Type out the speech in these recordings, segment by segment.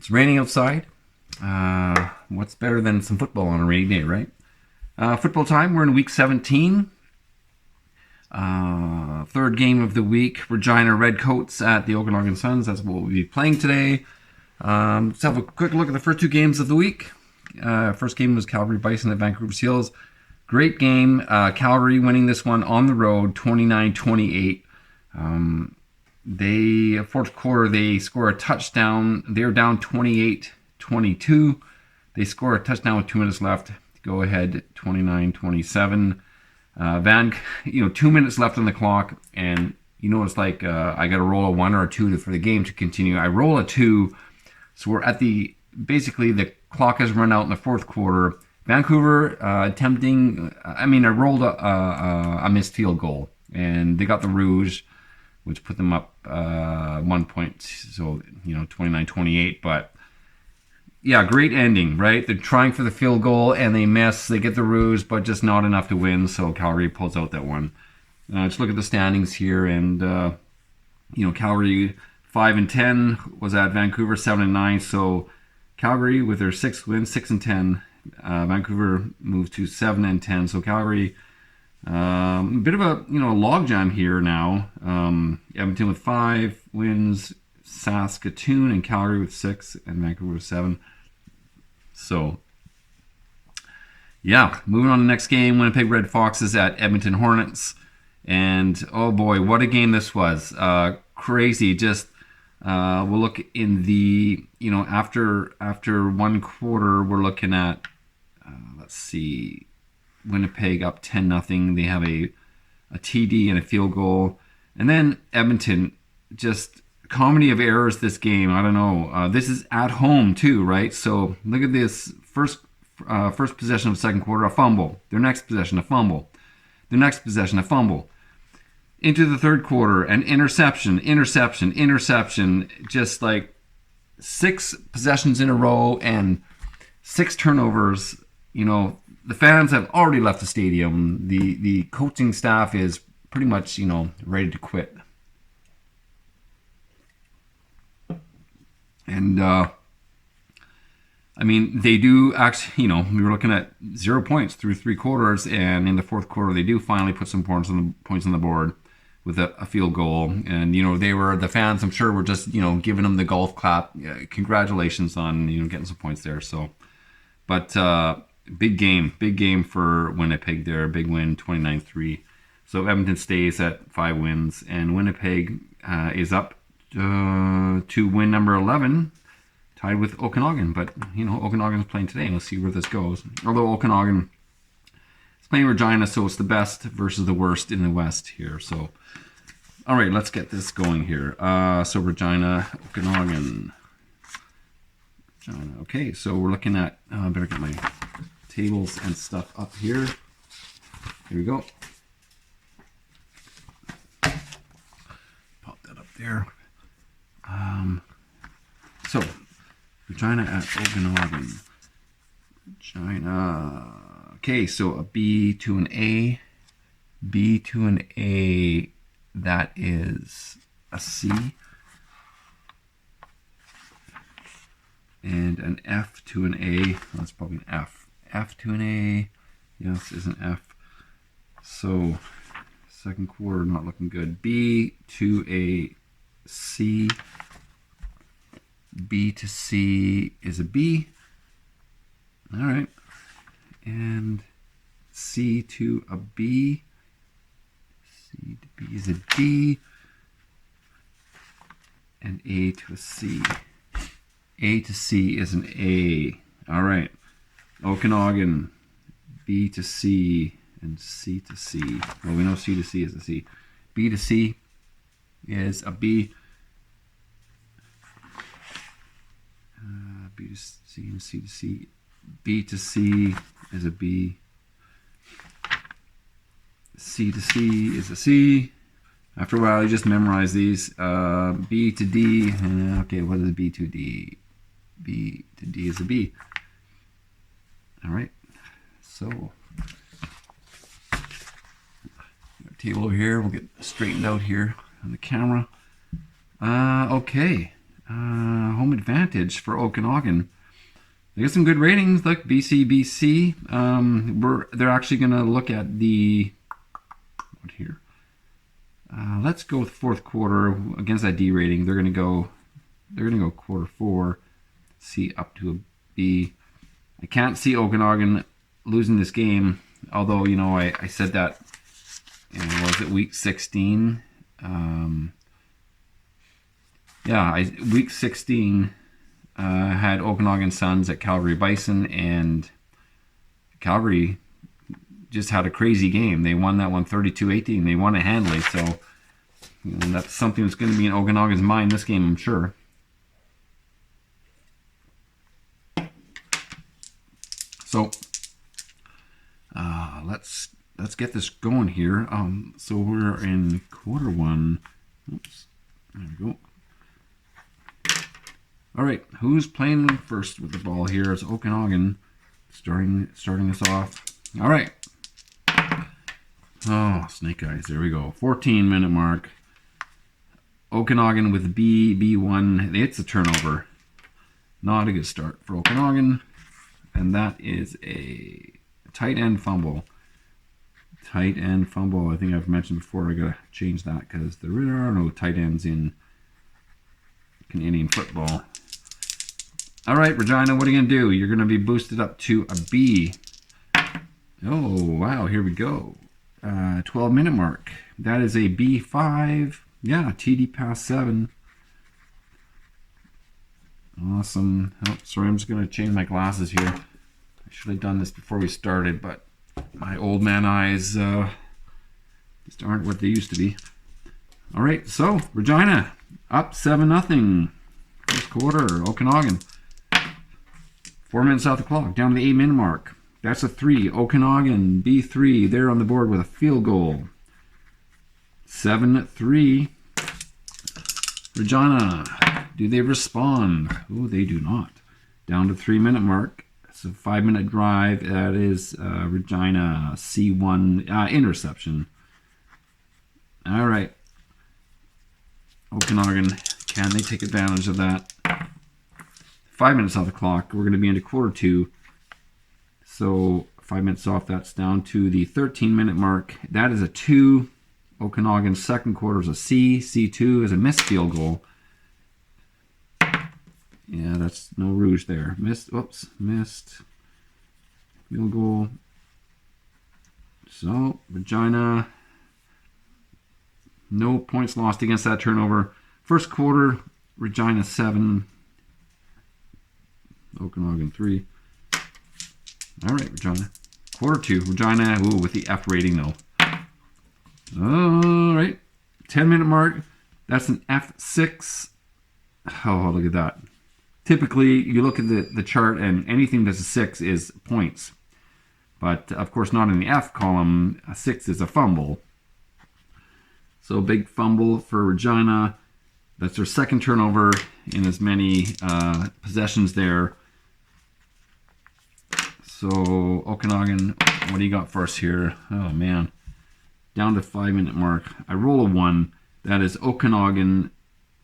It's raining outside. What's better than some football on a rainy day, right? Football time. We're in week 17. Third game of the week. Regina Redcoats at the Okanagan Suns. That's what we'll be playing today. Let's have a quick look at the first two games of the week. First game was Calgary Bison at Vancouver Seals. Great game. Calgary winning this one on the road, 29-28. Fourth quarter, they score a touchdown. They're down 28-22. They score a touchdown with 2 minutes left. Go ahead, 29-27. 2 minutes left on the clock, and it's like I got to roll a 1 or a 2 for the game to continue. I roll a 2, so we're at basically the clock has run out in the fourth quarter. Vancouver attempting. I rolled a missed field goal, and they got the Rouge, which put them up 1 point. So 29-28, but. Yeah, great ending, right? They're trying for the field goal and they miss. They get the Rouge, but just not enough to win. So Calgary pulls out that one. Let's look at the standings here, and Calgary 5-10 was at Vancouver 7-9. So Calgary with their 6th win, 6-10. Vancouver moved to 7-10. So Calgary, a bit of a logjam here now. Edmonton with 5 wins, Saskatoon and Calgary with 6, and Vancouver with 7. So, yeah, moving on to the next game. Winnipeg Red Foxes at Edmonton Hornets. And, oh boy, what a game this was. Crazy. Just, we'll look in the, after one quarter, we're looking at, let's see, Winnipeg up 10-0. They have a TD and a field goal. And then Edmonton, just comedy of errors this game. I don't know. This is at home too, right? So look at this first possession of second quarter, a fumble. Their next possession, a fumble. Their next possession, a fumble. Into the third quarter, an interception. Just like 6 possessions in a row and 6 turnovers. The fans have already left the stadium. The coaching staff is pretty much ready to quit. And, they do actually, we were looking at 0 points through 3 quarters, and in the fourth quarter, they do finally put some points on the board with a field goal. And, the fans, I'm sure, were just, giving them the golf clap. Congratulations on, getting some points there. So, but big game for Winnipeg there. Big win, 29-3. So Edmonton stays at 5 wins, and Winnipeg is up to win number 11, tied with Okanagan. But Okanagan's playing today, and we'll see where this goes. Although Okanagan is playing Regina, so it's the best versus the worst in the West here. So, all right, let's get this going here. So Regina, Okanagan. Regina. Okay, so we're looking at. I better get my tables and stuff up here. Here we go. Pop that up there. So, Regina at Okanagan. Regina. Okay, so a B to an A. B to an A. That is a C. And an F to an A. That's probably an F. F to an A. Yes, is an F. So, second quarter not looking good. B to a C. B to C is a B. All right. And C to a B. C to B is a D. And A to a C. A to C is an A. All right. Okanagan. B to C and C to C. Well, we know C to C is a C. B to C is a B. B to C and C to C. B to C is a B. C to C is a C. After a while, you just memorize these. B to D. Okay, what is B to D? B to D is a B. All right. So, table over here. We'll get straightened out here on the camera. Okay. home advantage for Okanagan. They got some good ratings. Look, BC. They're actually going to look at the what here. Let's go with fourth quarter against that D rating. They're going to go quarter 4, C up to a B. I can't see Okanagan losing this game. Although I said that. Was it week 16? Week 16 had Okanagan Suns at Calgary Bison, and Calgary just had a crazy game. They won that one 32-18. They won it handily, so that's something that's going to be in Okanagan's mind this game, I'm sure. So let's get this going here. So we're in quarter 1. Oops, there we go. All right, who's playing first with the ball here? It's Okanagan starting us off. All right. Oh, snake eyes. There we go. 14-minute mark. Okanagan with B1. It's a turnover. Not a good start for Okanagan. And that is a tight end fumble. Tight end fumble. I think I've mentioned before. I gotta change that because there are no tight ends in Canadian football. All right, Regina, what are you gonna do? You're gonna be boosted up to a B. Oh wow, here we go. 12-minute mark. That is a B5. Yeah, TD pass 7. Awesome. Oh, sorry, I'm just gonna change my glasses here. I should have done this before we started, but my old man eyes just aren't what they used to be. All right, so Regina up 7-0. First quarter, Okanagan. 4 minutes off the clock, down to the 8-minute mark. That's a 3. Okanagan, B3. They're on the board with a field goal. 7-3. Regina, do they respond? Oh, they do not. Down to 3-minute mark. It's a 5-minute drive. That is Regina, C1 interception. All right. Okanagan, can they take advantage of that? 5 minutes off the clock. We're going to be into quarter 2. So 5 minutes off, that's down to the 13-minute mark. That is a 2. Okanagan's second quarter is a C. C2 is a missed field goal. Yeah, that's no rouge there. Missed field goal. So, Regina, no points lost against that turnover. First quarter, Regina 7. Okanagan 3. All right, Regina. Quarter 2, Regina, with the F rating though. All right, 10-minute mark. That's an F6. Oh, look at that. Typically, you look at the chart and anything that's a 6 is points. But, of course, not in the F column. A 6 is a fumble. So, big fumble for Regina. That's their second turnover in as many possessions there. So, Okanagan, what do you got for us here? Oh, man. Down to 5-minute mark. I roll a 1. That is Okanagan,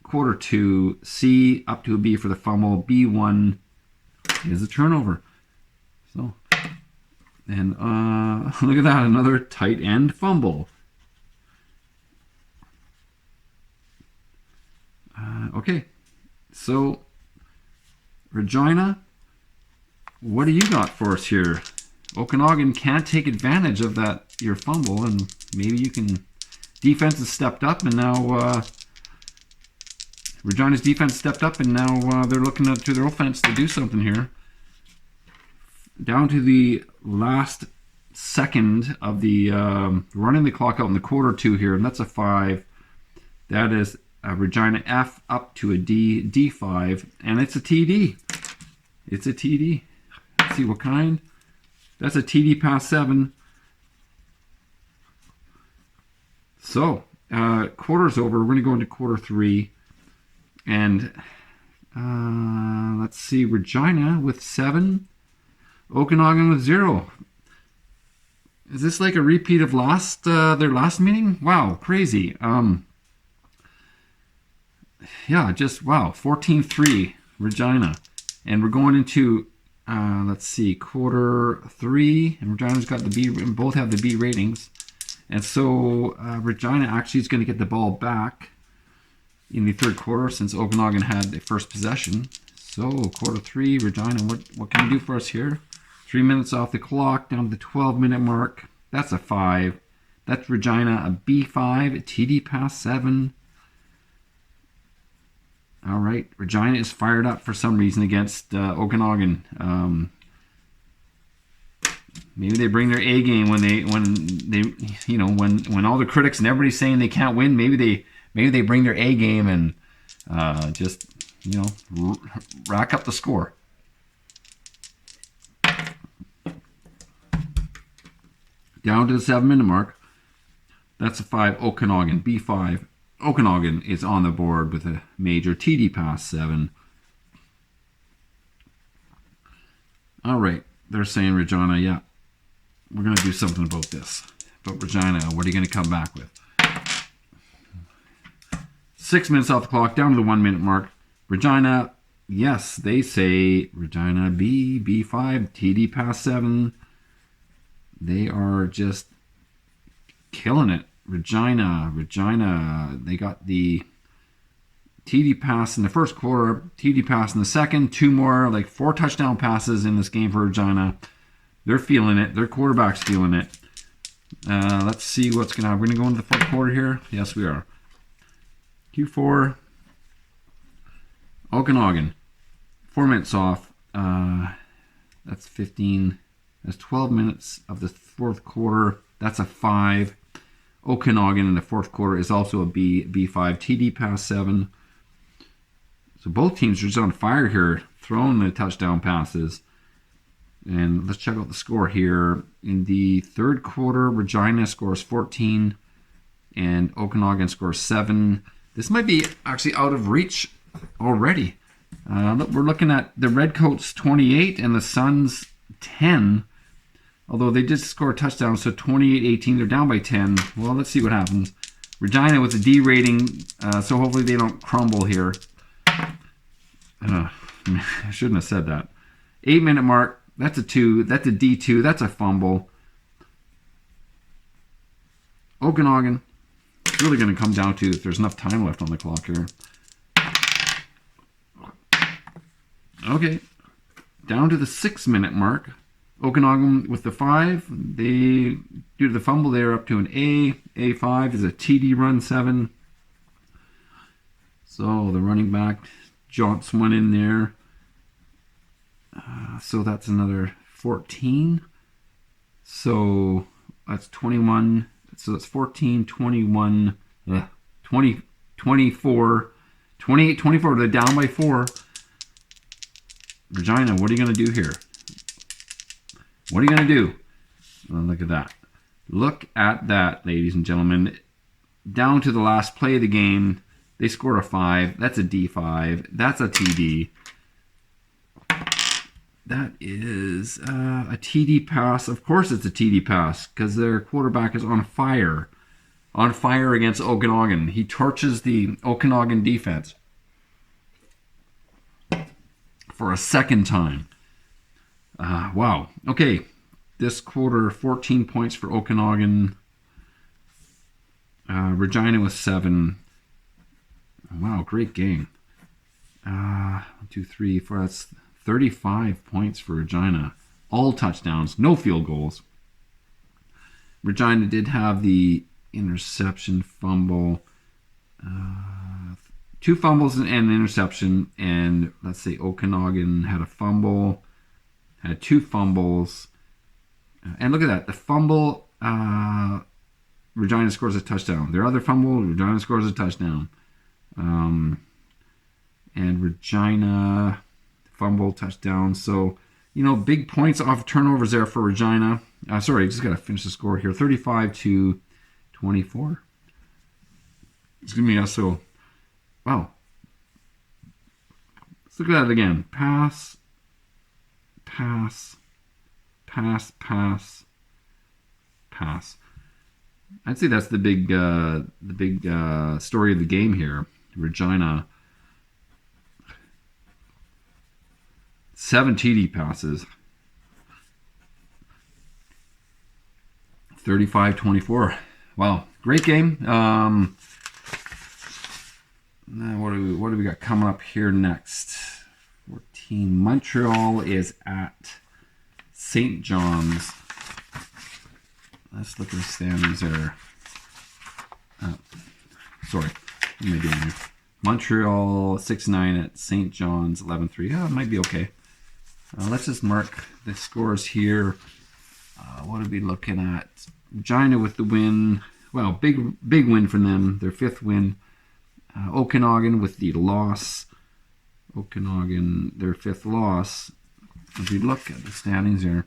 quarter 2, C up to a B for the fumble. B1 is a turnover. So, and look at that, another tight end fumble. Okay, so Regina, what do you got for us here? Okanagan can't take advantage of that, your fumble, and maybe you can. Defense has stepped up, and now Regina's defense stepped up, and now they're looking up to their offense to do something here. Down to the last second of the running the clock out in the quarter 2 here, and that's a 5. That is Regina F up to a D, D5, and it's a TD. It's a TD. Let's see what kind. That's a TD pass 7. So, quarter's over. We're going to go into quarter 3. And let's see, Regina with 7. Okanagan with 0. Is this like a repeat of their last meeting? Wow, crazy. yeah, just wow, 14-3 Regina. And we're going into, let's see, quarter 3. And Regina's got the B, both have the B ratings. And so Regina actually is going to get the ball back in the third quarter since Okanagan had the first possession. So quarter 3, Regina, what can you do for us here? 3 minutes off the clock, down to the 12-minute mark. That's a 5. That's Regina, a B5, a TD pass 7. All right, Regina is fired up for some reason against Okanagan. Maybe they bring their A game when they when all the critics and everybody's saying they can't win. Maybe they bring their A game and just rack up the score. Down to the 7-minute mark. That's a 5. Okanagan, B5. Okanagan is on the board with a major TD pass 7. All right, they're saying Regina, yeah, we're going to do something about this. But Regina, what are you going to come back with? 6 minutes off the clock, down to the 1-minute mark. Regina, yes, they say Regina B, B5, TD pass 7. They are just killing it. Regina, they got the TD pass in the first quarter, TD pass in the second, 2 more, like 4 touchdown passes in this game for Regina. They're feeling it. Their quarterback's feeling it. Let's see what's going to happen. We're going to go into the fourth quarter here. Yes, we are. Q4. Okanagan. 4 minutes off. That's 15. That's 12 minutes of the fourth quarter. That's a 5. Okanagan in the fourth quarter is also a B5. TD pass 7. So both teams are just on fire here, throwing the touchdown passes. And let's check out the score here. In the third quarter, Regina scores 14 and Okanagan scores 7. This might be actually out of reach already. We're looking at the Redcoats 28 and the Suns 10. Although they did score a touchdown, so 28-18. They're down by 10. Well, let's see what happens. Regina with a D rating, so hopefully they don't crumble here. I shouldn't have said that. 8-minute mark. That's a 2. That's a D2. That's a fumble. Okanagan. It's really going to come down to if there's enough time left on the clock here. Okay. Down to the 6-minute mark. Okanagan with the 5. They, due to the fumble, they're up to an A. A5 is a TD run 7. So the running back jaunts one in there. So that's another 14. So that's 21. So that's 14, 21, 20, 24, 28, 24. They're down by 4. Regina, what are you going to do here? What are you going to do? Well, look at that. Look at that, ladies and gentlemen. Down to the last play of the game, they scored a 5. That's a D5. That's a TD. That is a TD pass. Of course it's a TD pass because their quarterback is on fire. On fire against Okanagan. He torches the Okanagan defense for a second time. Wow. Okay. This quarter, 14 points for Okanagan. Regina with 7. Wow, great game. 1, 2, 3, 4. That's 35 points for Regina. All touchdowns, no field goals. Regina did have the interception, fumble. 2 fumbles and an interception. And let's say Okanagan had a fumble. Had 2 fumbles. And look at that. The fumble, Regina scores a touchdown. Their other fumble, Regina scores a touchdown. And Regina, fumble, touchdown. So, big points off turnovers there for Regina. Sorry, I just got to finish the score here. 35-24. Excuse me. So, wow. Let's look at that again. Pass. I'd say that's the big story of the game here. Regina 7 TD passes. 35-24. Wow, great game. What do we got coming up here next? 14. Montreal is at St. John's. Let's look at the standings there. Sorry, what am I doing here? Montreal 6-9 at St. John's 11-3. Yeah, it might be okay. Let's just mark the scores here. What are we looking at? Regina with the win. Well, big win for them. Their 5th win. Okanagan with the loss. Okanagan, their 5th loss. As we look at the standings here,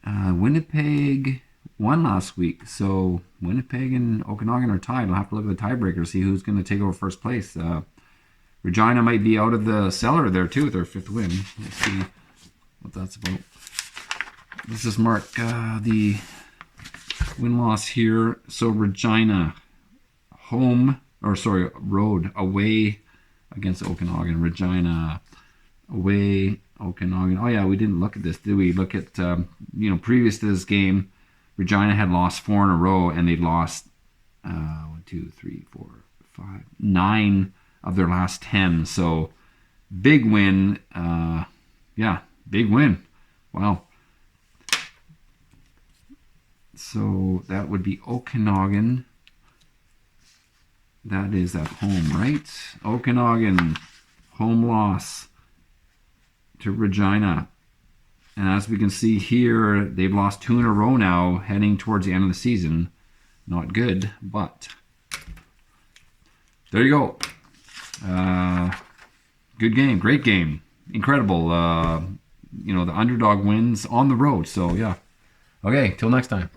Winnipeg won last week, so Winnipeg and Okanagan are tied. We'll have to look at the tiebreaker, see who's going to take over first place. Regina might be out of the cellar there too with their 5th win. We'll see what that's about. Let's just mark the win-loss here. So Regina road, away against Okanagan. Regina away, Okanagan. Oh yeah, we didn't look at this, did we? Look at, previous to this game, Regina had lost 4 in a row, and they'd lost 1, 2, 3, 4, 5, 9 of their last 10. So big win. Big win. Wow. So that would be Okanagan. That is at home, right? Okanagan, home loss to Regina. And as we can see here, they've lost 2 in a row now, heading towards the end of the season. Not good, but there you go. Good game, great game. Incredible. The underdog wins on the road. So, yeah. Okay, till next time.